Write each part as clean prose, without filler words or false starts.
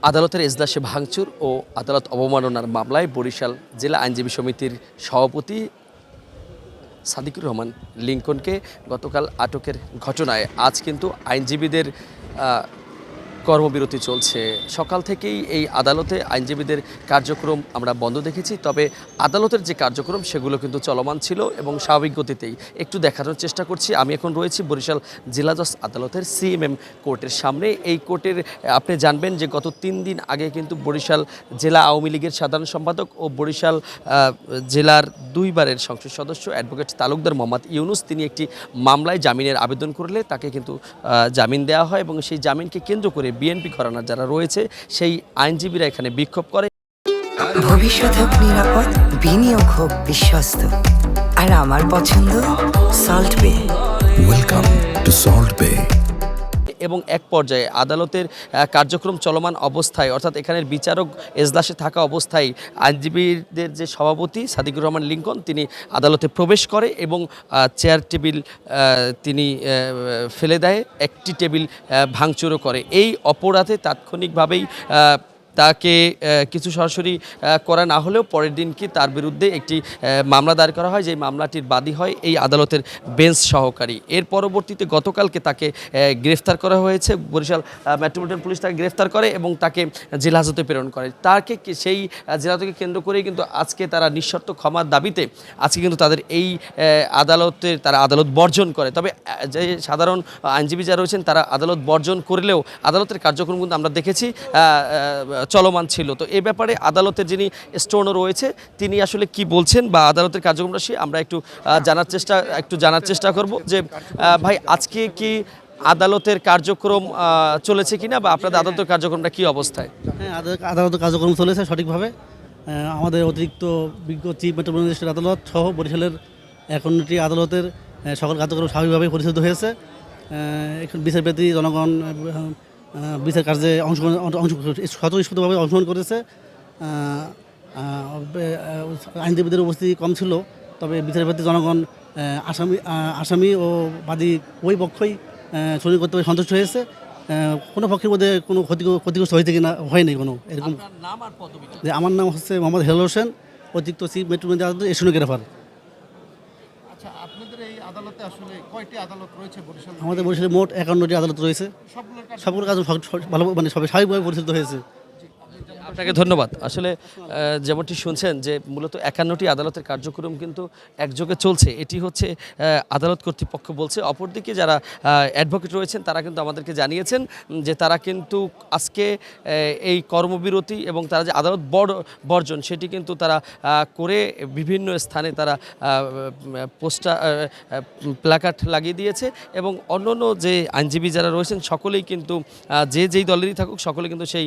আদালতের এজলাসে ভাঙচুর ও আদালত অবমাননার মামলায় বরিশাল জেলা আইনজীবী সমিতির সভাপতি সাদিকুর রহমান লিংকনকে গতকাল আটকের ঘটনায় আজ কিন্তু আইনজীবীদের কর্মবিরতি চলছে। সকাল থেকেই এই আদালতে আইনজীবীদের কার্যক্রম আমরা বন্ধ দেখেছি, তবে আদালতের যে কার্যক্রম সেগুলো কিন্তু চলমান ছিল এবং স্বাভাবিক গতিতেই একটু দেখানোর চেষ্টা করছি। আমি এখন রয়েছি বরিশাল জেলা জজ আদালতের সিএমএম কোর্টের সামনে। এই কোর্টের আপনি জানবেন যে গত 3 দিন আগে কিন্তু বরিশাল জেলা আওয়ামী লীগের সাধারণ সম্পাদক ও বরিশাল জেলার 2 বারের সংসদ সদস্য অ্যাডভোকেট তালুকদার মোহাম্মদ ইউনুস তিনি একটি মামলায় জামিনের আবেদন করলে তাকে কিন্তু জামিন দেওয়া হয় এবং সেই জামিনকে কেন্দ্র করে বিএনপি ঘরানার যারা রয়েছে সেই আইনজীবীরা এখানে বিক্ষোভ করে। ভবিষ্যৎ হোক নিরাপদ, বিনিয়োগ হোক বিশ্বস্ত, আর আমার পছন্দ সল্ট বে। ওয়েলকাম টু সল্ট বে। এবং এক পর্যায়ে আদালতের কার্যক্রম চলমান অবস্থায় অর্থাৎ এখানের বিচারক এজলাসে থাকা অবস্থায় আইনজীবীদের যে সভাপতি সাদিকুর রহমান লিংকন তিনি আদালতে প্রবেশ করে এবং চেয়ার টেবিল তিনি ফেলে দেয়, একটি টেবিল ভাঙচুরও করে। এই অপরাধে তাৎক্ষণিকভাবেই তাকে কিছু সরাসরি করা না হলেও পরের দিন কি তার বিরুদ্ধে একটি মামলা দায়ের করা হয়, যেই মামলাটির বাদী হয় এই আদালতের বেঞ্চ সহকারী। এর পরবর্তীতে গতকালকে তাকে গ্রেফতার করা হয়েছে, বরিশাল মেট্রোপলিটন পুলিশ তাকে গ্রেফতার করে এবং তাকে জেলা হাজতে প্রেরণ করে। তাকে সেই জেলাকে কেন্দ্র করেই কিন্তু আজকে তারা নিঃশর্ত ক্ষমার দাবিতে আজকে কিন্তু তাদের এই আদালতের তারা আদালত বর্জন করে। তবে যে সাধারণ আইনজীবী যারা রয়েছেন তারা আদালত বর্জন করলেও আদালতের কার্যক্রম কিন্তু আমরা দেখেছি চলমান ছিল। তো এ ব্যাপারে আদালতের যিনি স্টোনও রয়েছে তিনি আসলে কি বলছেন বা আদালতের কার্যক্রমটা আমরা একটু জানার চেষ্টা করব যে ভাই আজকে কি আদালতের কার্যক্রম চলেছে কিনা বা আপনাদের আদালতের কার্যক্রমটা কি অবস্থায়? হ্যাঁ, আদালতের কার্যক্রম চলেছে সঠিকভাবে। আমাদের অতিরিক্ত বিজ্ঞ চিফ মেট্রোপলিটন ম্যাজিস্ট্রেট আদালত সহ বরিশালের 51টি আদালতের সকল কার্যক্রম স্বাভাবিকভাবে পরিচালিত হয়েছে। এখন বিচারপতি জনগণ বিচার কার্যে স্বতঃস্ফূর্তভাবে অংশগ্রহণ করেছে। আইনজীবীদের উপস্থিতি কম ছিল, তবে বিচারপতি জনগণ আসামি ও বাদী ওই পক্ষই শুনানি করতে সন্তুষ্ট হয়েছে। কোনো পক্ষের মধ্যে কোনো ক্ষতিগ্রস্ত হয়েছে কিনা হয়নি কোনো এরকম। যে আমার নাম হচ্ছে মোহাম্মদ হেলাল হোসেন, অতিরিক্ত চিফ মেট্রোপলিটন আদালত এসনুগ্রেফার। আচ্ছা, আপনাদের এই আদালতে আসলে কয়টি আদালত রয়েছে বরিশালে? আমাদের বরিশালে মোট 51টি আদালত রয়েছে। সবগুলোর কাজ ভালো মানে সবাই স্বাভাবিকভাবে পরিচালিত হয়েছে। আপনাকে ধন্যবাদ। আসলে যেমনটি শুনছেন যে মূলত 51টি আদালতের কার্যক্রম কিন্তু একযোগে চলছে, এটি হচ্ছে আদালত কর্তৃপক্ষ বলছে। অপরদিকে যারা অ্যাডভোকেট রয়েছেন তারা কিন্তু আমাদেরকে জানিয়েছেন যে তারা কিন্তু আজকে এই কর্মবিরতি এবং তারা যে আদালত বর্জন সেটি কিন্তু তারা করে বিভিন্ন স্থানে তারা পোস্টার প্ল্যাকার্ড লাগিয়ে দিয়েছে এবং অন্যান্য যে আইনজীবী যারা রয়েছেন সকলেই কিন্তু যেই দলেরই থাকুক সকলে কিন্তু সেই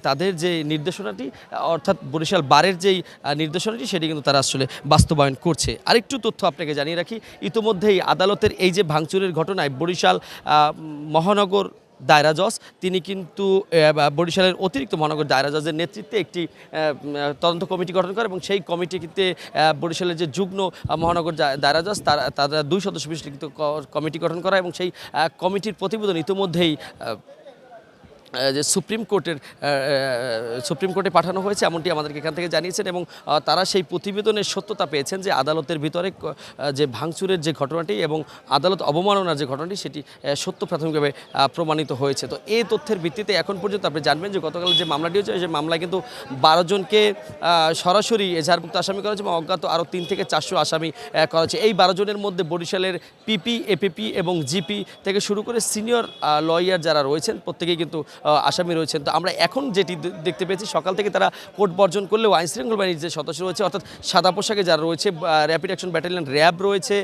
তাদের যে নির্দেশনাটি অর্থাৎ বরিশাল বারের যেই নির্দেশনাটি সেটি কিন্তু তারা আসলে বাস্তবায়ন করছে। আরেকটু তথ্য আপনাকে জানিয়ে রাখি, ইতিমধ্যেই আদালতের এই যে ভাঙচুরের ঘটনায় বরিশাল মহানগর দায়রা জজ তিনি কিন্তু বরিশালের অতিরিক্ত মহানগর দায়রা জজের নেতৃত্বে একটি তদন্ত কমিটি গঠন করে এবং সেই কমিটিতে বরিশালের যে যুগ্ম মহানগর দায়রা জজ তারা 2 সদস্য বিশিষ্ট কমিটি গঠন করা এবং সেই কমিটির প্রতিবেদন ইতিমধ্যেই যে সুপ্রিম কোর্টে পাঠানো হয়েছে এমনটি আমাদেরকে এখান থেকে জানিয়েছেন এবং তারা সেই প্রতিবেদনের সত্যতা পেয়েছেন যে আদালতের ভিতরে যে ভাঙচুরের যে ঘটনাটি এবং আদালত অবমাননার যে ঘটনাটি সেটি সত্য প্রাথমিকভাবে প্রমাণিত হয়েছে। তো এই তথ্যের ভিত্তিতে এখন পর্যন্ত আপনি জানবেন যে গতকাল যে মামলাটি হয়েছে সেই মামলায় কিন্তু 12 জনকে সরাসরি এজাহারভুক্ত আসামি করা হয়েছে এবং অজ্ঞাত আরও 3 থেকে 400 আসামি করা হয়েছে। এই 12 জনের মধ্যে বরিশালের পিপি, এপিপি এবং জিপি থেকে শুরু করে সিনিয়র লয়ার যারা রয়েছেন প্রত্যেকেই কিন্তু আসামি রয়েছেন। তো আমরা এখন যেটি দেখতে পেয়েছি সকাল থেকে তারা কোর্ট বর্জন করলেও আইনশৃঙ্খলা বাহিনীর যে সদস্য রয়েছে অর্থাৎ সাদা পোশাকে যারা রয়েছে র্যাপিড অ্যাকশন ব্যাটালিয়ন র্যাব রয়েছে,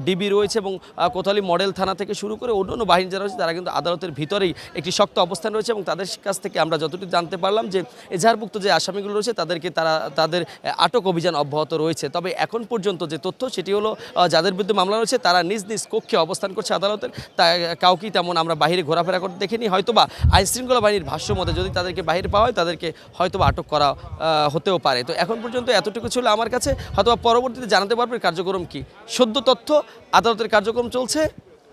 ডিবি রয়েছে এবং কোতোয়ালি মডেল থানা থেকে শুরু করে অন্যান্য বাহিনী যারা রয়েছে তারা কিন্তু আদালতের ভিতরেই একটি শক্ত অবস্থান রয়েছে এবং তাদের কাছ থেকে আমরা যতটুকু জানতে পারলাম যে এজাহারভুক্ত যে আসামিগুলো রয়েছে তাদের আটক অভিযান অব্যাহত রয়েছে। তবে এখন পর্যন্ত যে তথ্য সেটি হলো যাদের বিরুদ্ধে মামলা রয়েছে তারা নিজ নিজ কক্ষে অবস্থান করছে আদালতের, কাউকেই তেমন আমরা বাহিরে ঘোরাফেরা করতে দেখিনি। হয়তোবা আইনশৃঙ্খলা বাহিনীর ভাষ্য মতে যদি তাদেরকে বাহিরে পাওয়া হয় তাদেরকে হয়তোবা আটক করা হতেও পারে। তো এখন পর্যন্ত এতটুকু ছিল আমার কাছে, হয়তোবা পরবর্তীতে জানাতে পারবে কার্যক্রম কি। সদ্য তথ্য আদালতের কার্যক্রম চলছে,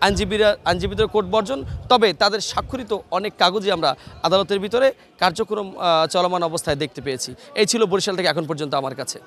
আইনজীবীদের কোর্ট বর্জন, তবে তাদের স্বাক্ষরিত অনেক কাগজই আমরা আদালতের ভিতরে কার্যক্রম চলমান অবস্থায় দেখতে পেয়েছি। এই ছিল বরিশাল থেকে এখন পর্যন্ত আমার কাছে।